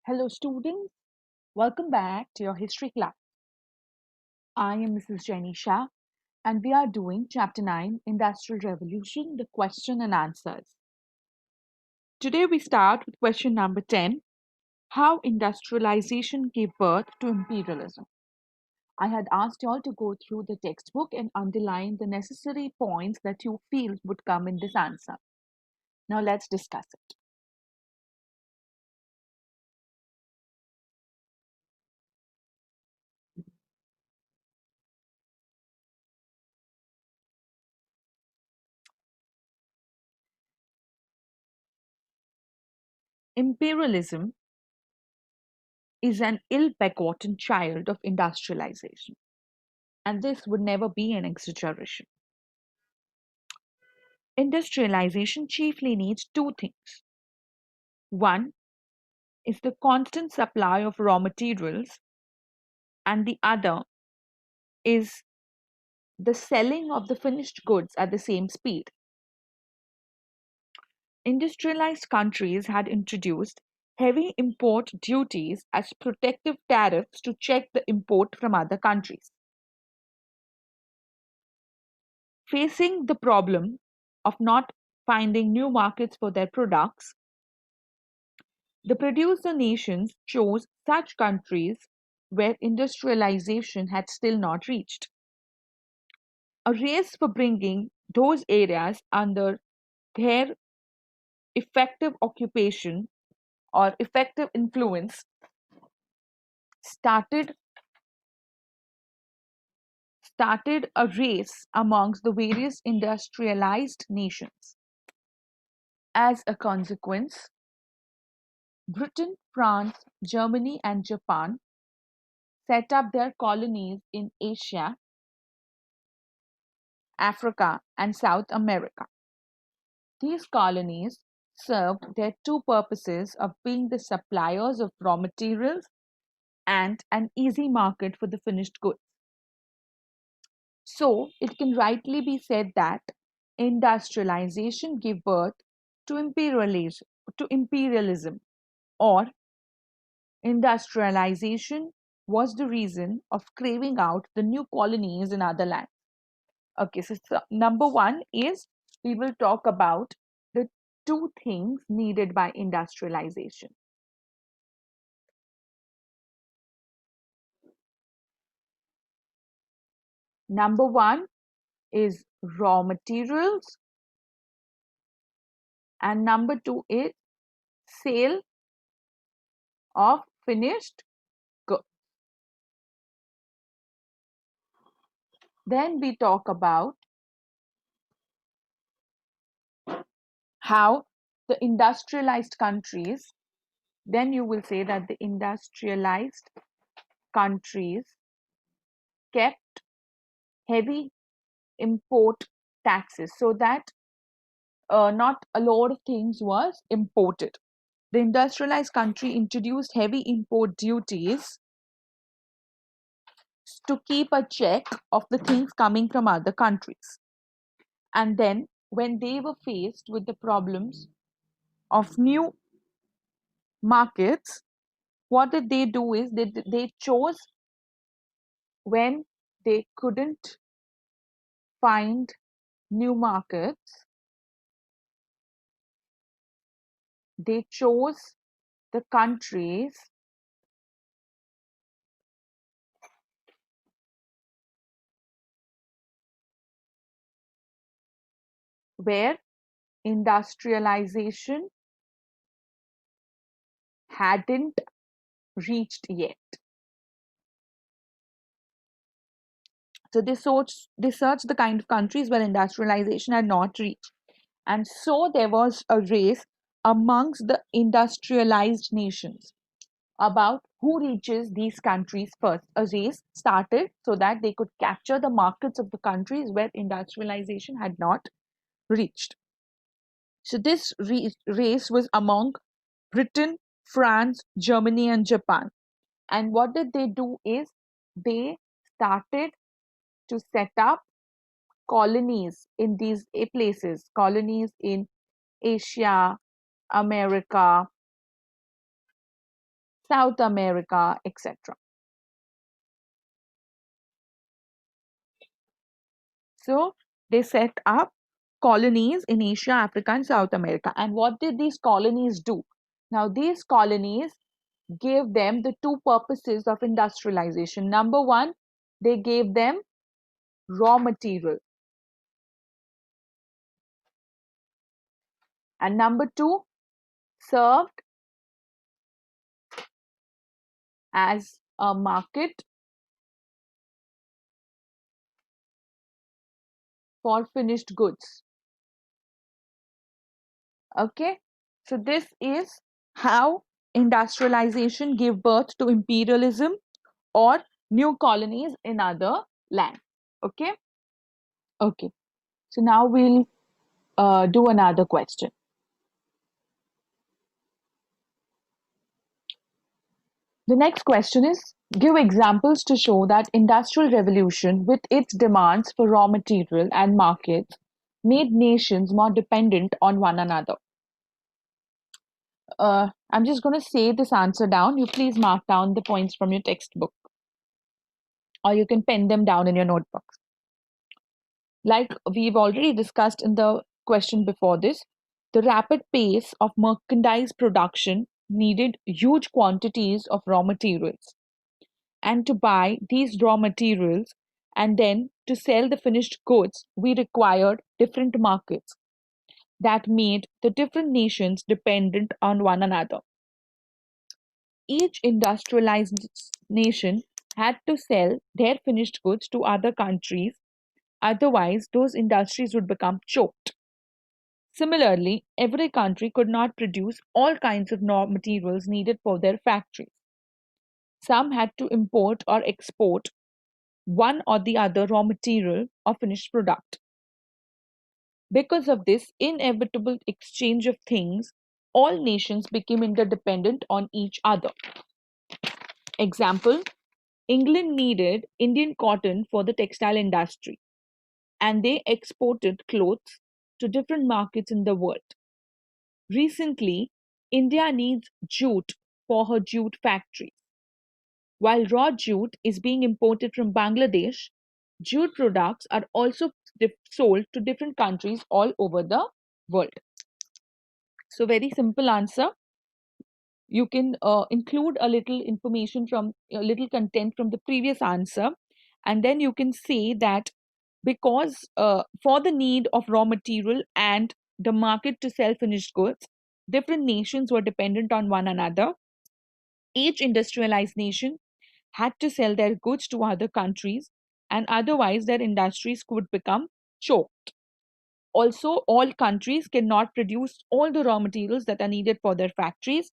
Hello, students. Welcome back to your history class. I am Mrs. Jenny Shah, and we are doing Chapter 9 Industrial Revolution, the question and answers. Today, we start with question number 10 How industrialization gave birth to imperialism. I had asked you all to go through the textbook and underline the necessary points that you feel would come in this answer. Now, let's discuss it. Imperialism is an ill begotten child of industrialization. And this would never be an exaggeration. Industrialization chiefly needs two things. One is the constant supply of raw materials, and the other is the selling of the finished goods at the same speed. Industrialized countries had introduced heavy import duties as protective tariffs to check the import from other countries. Facing the problem of not finding new markets for their products, the producer nations chose such countries where industrialization had still not reached. A race for bringing those areas under their effective occupation or effective influence started started a race amongst the various industrialized nations. As a consequence, Britain, France, Germany, and Japan set up their colonies in Asia, Africa, and South America. These colonies served their two purposes of being the suppliers of raw materials and an easy market for the finished goods. So, it can rightly be said that industrialization gave birth to imperialism, or industrialization was the reason of craving out the new colonies in other lands. Okay, so number one is we will talk about the two things needed by industrialization. Number one is raw materials, and number two is sale of finished goods. Then we talk about how the industrialized countries, then you will say that the industrialized countries kept heavy import taxes so that not a lot of things was imported. The industrialized country introduced heavy import duties to keep a check of the things coming from other countries. And then, when they were faced with the problems of new markets, what did they do is they chose when they couldn't find new markets, they chose the countries where industrialization hadn't reached yet. So they searched the kind of countries where industrialization had not reached. And so there was a race amongst the industrialized nations about who reaches these countries first. A race started so that they could capture the markets of the countries where industrialization had not reached. So this race was among Britain, France, Germany, and Japan. And what did they do is they started to set up colonies in these places, colonies in Asia, America, South America, etc. So they set up colonies in Asia, Africa, and South America. And what did these colonies do? Now, these colonies gave them the two purposes of industrialization. Number one, they gave them raw material. And number two, served as a market for finished goods. Okay, so this is how industrialization gave birth to imperialism or new colonies in other land. Okay, okay. So now we'll do another question. The next question is, give examples to show that industrial revolution with its demands for raw material and markets made nations more dependent on one another. I'm just going to say this answer down. You please mark down the points from your textbook, or you can pen them down in your notebooks. Like we've already discussed in the question before this, the rapid pace of merchandise production needed huge quantities of raw materials. And to buy these raw materials and then to sell the finished goods, we required different markets that made the different nations dependent on one another. Each industrialized nation had to sell their finished goods to other countries, otherwise, those industries would become choked. Similarly, every country could not produce all kinds of raw materials needed for their factories. Some had to import or export one or the other raw material or finished product. Because of this inevitable exchange of things, all nations became interdependent on each other. Example, England needed Indian cotton for the textile industry, and they exported clothes to different markets in the world. Recently, India needs jute for her jute factories. While raw jute is being imported from Bangladesh, jute products are also sold to different countries all over the world. So, very simple answer. You can include a little information from a little content from the previous answer, and then you can say that because for the need of raw material and the market to sell finished goods, different nations were dependent on one another. Each industrialized nation had to sell their goods to other countries, and otherwise their industries could become choked. Also, all countries cannot produce all the raw materials that are needed for their factories,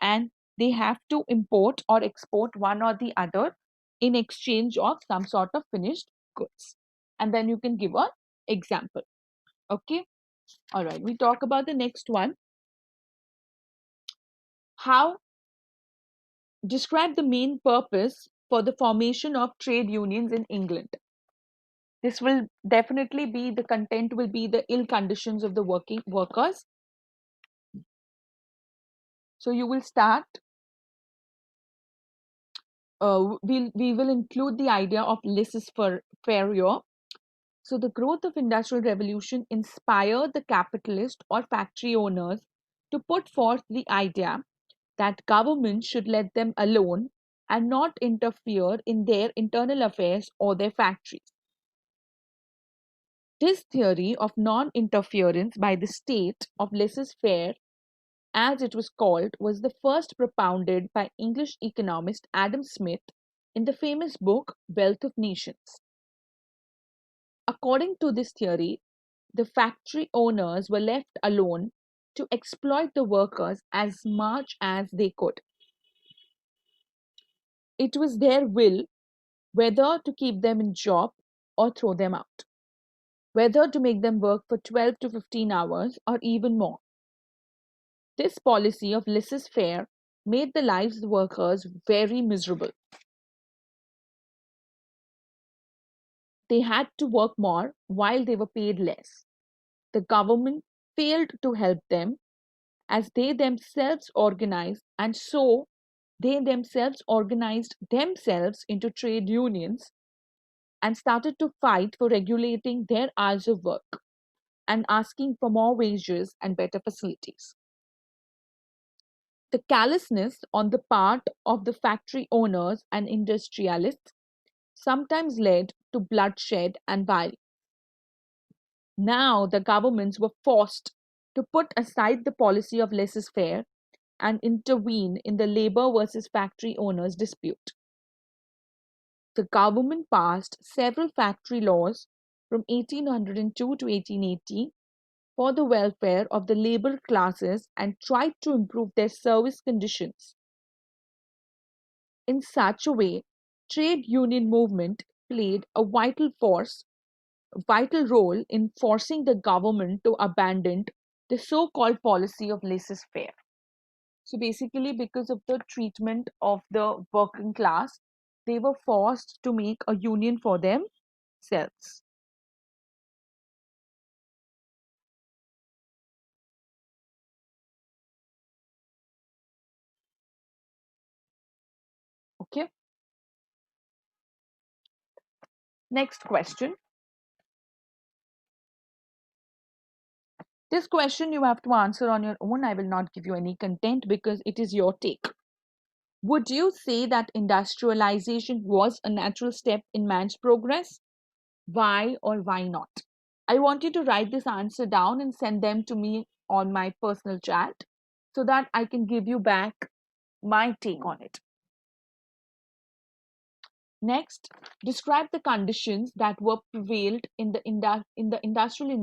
and they have to import or export one or the other in exchange of some sort of finished goods. And then you can give an example. Okay. All right. We talk about the next one. How describe the main purpose for the formation of trade unions in England. This will definitely be the content will be the ill conditions of the working workers. So you will start. We will include the idea of laissez-faire. So the growth of industrial revolution inspired the capitalist or factory owners to put forth the idea that government should let them alone and not interfere in their internal affairs or their factories. This theory of non-interference by the state of laissez-faire, as it was called, was the first propounded by English economist Adam Smith in the famous book Wealth of Nations. According to this theory, the factory owners were left alone to exploit the workers as much as they could. It was their will whether to keep them in job or throw them out, whether to make them work for 12 to 15 hours or even more. This policy of laissez-faire made the lives of the workers very miserable. They had to work more while they were paid less. The government failed to help them as they themselves organized, and so They themselves organized themselves into trade unions and started to fight for regulating their hours of work and asking for more wages and better facilities. The callousness on the part of the factory owners and industrialists sometimes led to bloodshed and violence. Now the governments were forced to put aside the policy of laissez faire and intervene in the labor versus factory owners dispute. The government passed several factory laws from 1802 to 1880 for the welfare of the labor classes and tried to improve their service conditions. In such a way, trade union movement played a vital role in forcing the government to abandon the so-called policy of laissez-faire. So basically, because of the treatment of the working class, they were forced to make a union for themselves. Okay. Next question. This question you have to answer on your own. I will not give you any content because it is your take. Would you say that industrialization was a natural step in man's progress? Why or why not? I want you to write this answer down and send them to me on my personal chat so that I can give you back my take on it. Next, describe the conditions that were prevailed in the industrial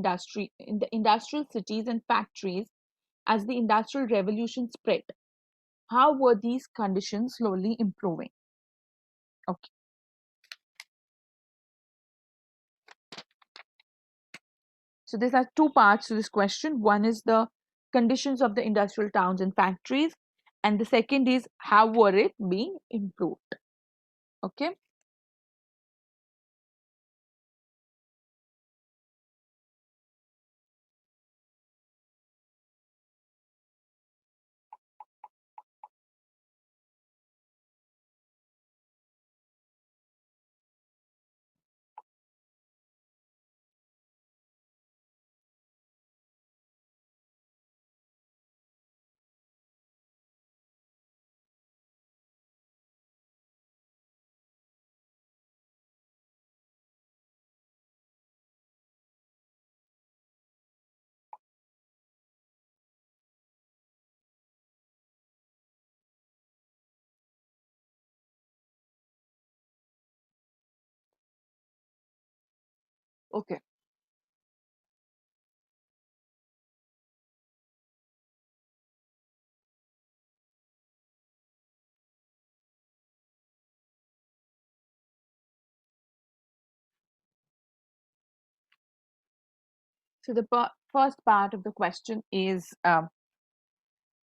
cities and factories as the industrial revolution spread. How were these conditions slowly improving? Okay. So there are two parts to this question. One is the conditions of the industrial towns and factories, and the second is how were it being improved. Okay. Okay. So the first part of the question is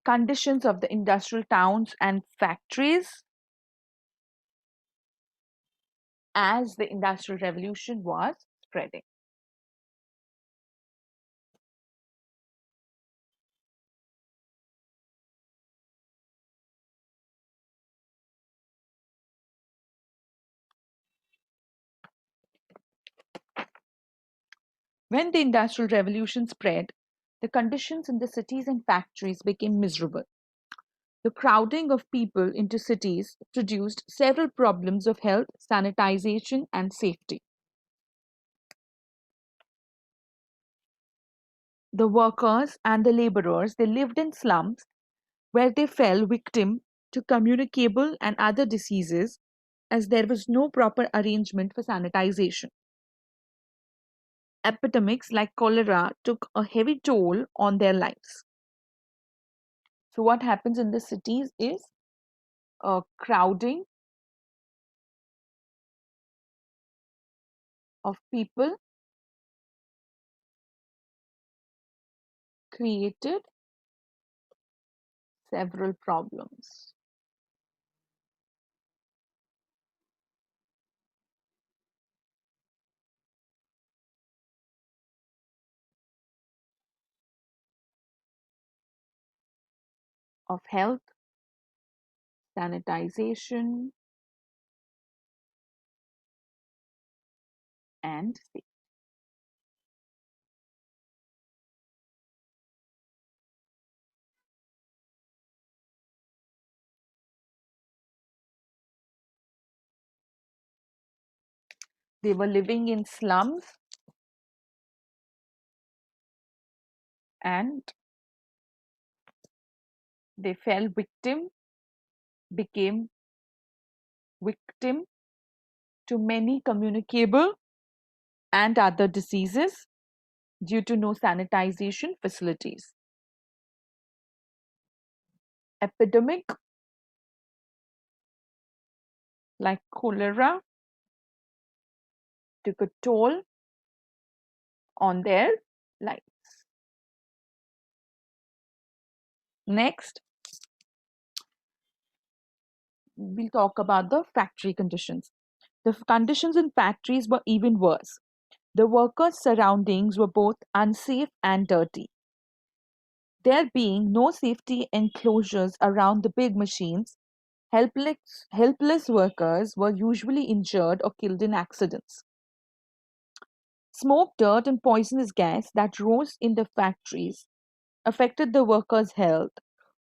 conditions of the industrial towns and factories as the industrial revolution was spreading. When the industrial revolution spread, the conditions in the cities and factories became miserable. The crowding of people into cities produced several problems of health, sanitization, and safety. The workers and the laborers they lived in slums where they fell victim to communicable and other diseases as there was no proper arrangement for sanitization. Epidemics like cholera took a heavy toll on their lives. So, what happens in the cities is crowding of people created several problems of health, sanitization, and safety. They were living in slums and they became victim to many communicable and other diseases due to no sanitization facilities. Epidemic like cholera took a toll on their lives. Next, we'll talk about the factory conditions. The conditions in factories were even worse. The workers' surroundings were both unsafe and dirty. There being no safety enclosures around the big machines, helpless workers were usually injured or killed in accidents. Smoke, dirt, and poisonous gas that rose in the factories affected the workers' health,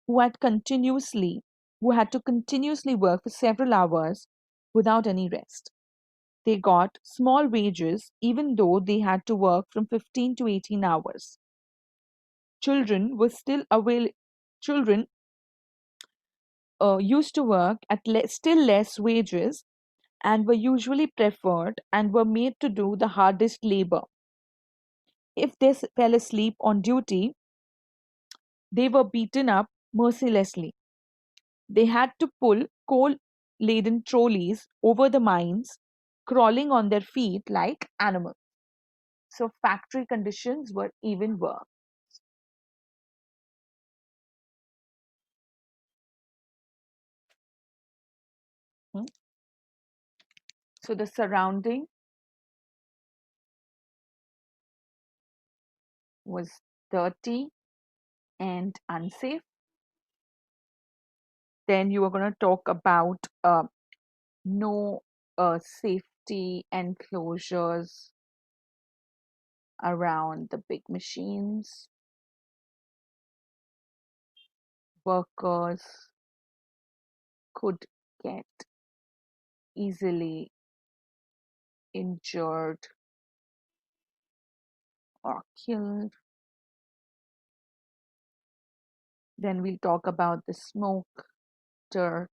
who had continuously who had to continuously work for several hours without any rest. They got small wages even though they had to work from 15 to 18 hours. Children were still avail- Children used to work at still less wages and were usually preferred and were made to do the hardest labor. If they fell asleep on duty, they were beaten up mercilessly. They had to pull coal laden trolleys over the mines, crawling on their feet like animals. So, factory conditions were even worse. Hmm. So, the surrounding was dirty and unsafe. Then you are going to talk about no safety enclosures around the big machines. Workers could get easily injured or killed. Then we'll talk about the smoke, dirt,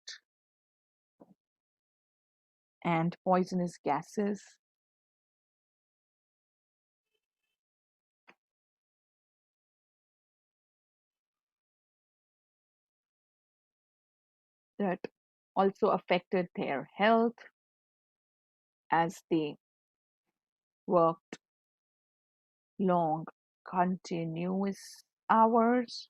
and poisonous gases that also affected their health as they worked long, continuous hours.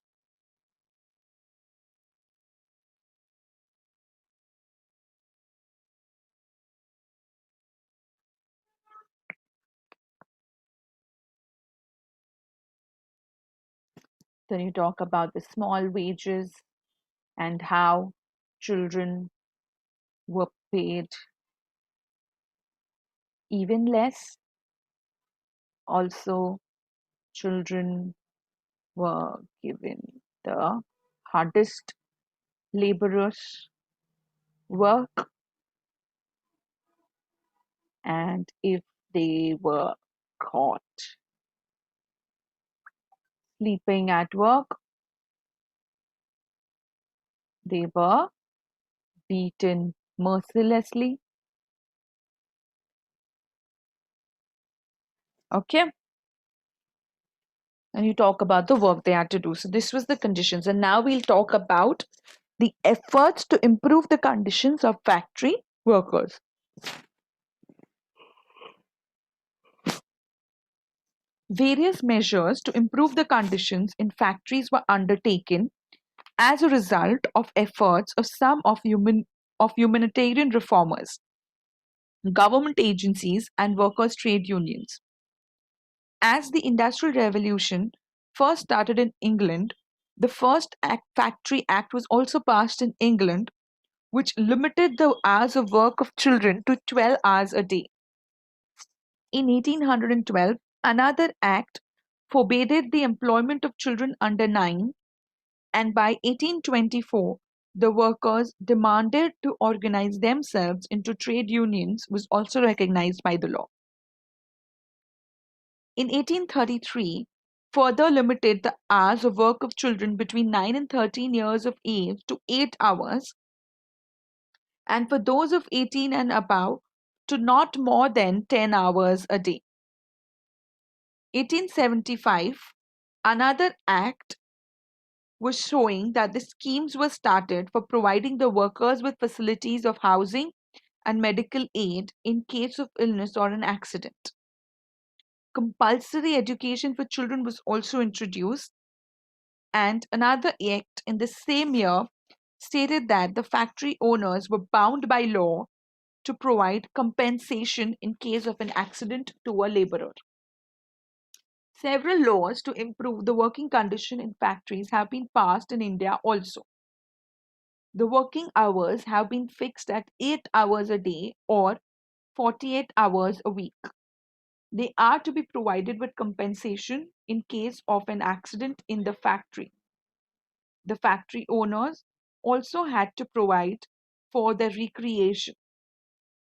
Then you talk about the small wages and how children were paid even less. Also, children were given the hardest laborers work, and if they were caught sleeping at work, they were beaten mercilessly. Okay, and you talk about the work they had to do. So, this was the conditions, and now we'll talk about the efforts to improve the conditions of factory workers. Various measures to improve the conditions in factories were undertaken as a result of efforts of some of humanitarian reformers, government agencies, and workers' trade unions. As the Industrial Revolution first started in England, the first Factory Act was also passed in England, which limited the hours of work of children to 12 hours a day. In 1812, another act forbade the employment of children under 9, and by 1824, the workers demanded to organize themselves into trade unions was also recognized by the law. In 1833, further limited the hours of work of children between 9 and 13 years of age to 8 hours, and for those of 18 and above to not more than 10 hours a day. 1875, another act was showing that the schemes were started for providing the workers with facilities of housing and medical aid in case of illness or an accident. Compulsory education for children was also introduced, and another act in the same year stated that the factory owners were bound by law to provide compensation in case of an accident to a laborer. Several laws to improve the working condition in factories have been passed in India also. The working hours have been fixed at 8 hours a day or 48 hours a week. They are to be provided with compensation in case of an accident in the factory. The factory owners also had to provide for their recreation,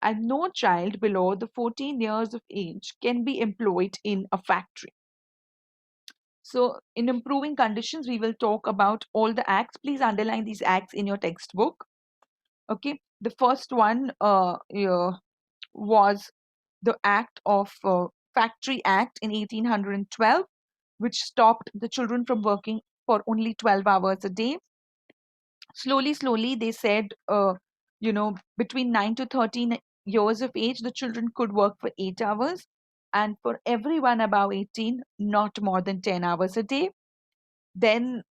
and no child below the 14 years of age can be employed in a factory. So, in improving conditions, we will talk about all the acts. Please underline these acts in your textbook. Okay, the first one was the Act of Factory Act in 1812, which stopped the children from working for only 12 hours a day. Slowly, they said, between 9 to 13 years of age, the children could work for 8 hours. And for everyone above 18, not more than 10 hours a day. Then,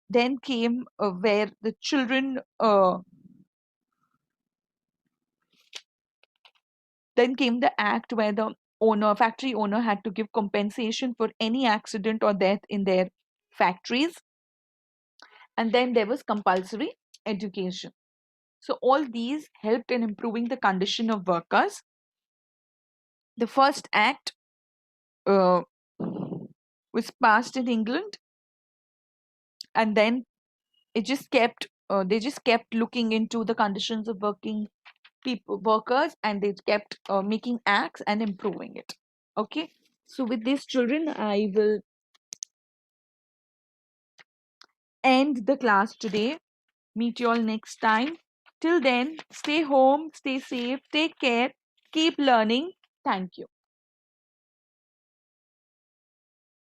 then came where the children Then came the act where the factory owner had to give compensation for any accident or death in their factories. And then there was compulsory education. So all these helped in improving the condition of workers. The first act uh, was passed in England, and then they just kept looking into the conditions of workers, and they kept making acts and improving it. Okay, so with these children, I will end the class today. Meet you all next time. Till then, stay home, stay safe, take care, keep learning. Thank you.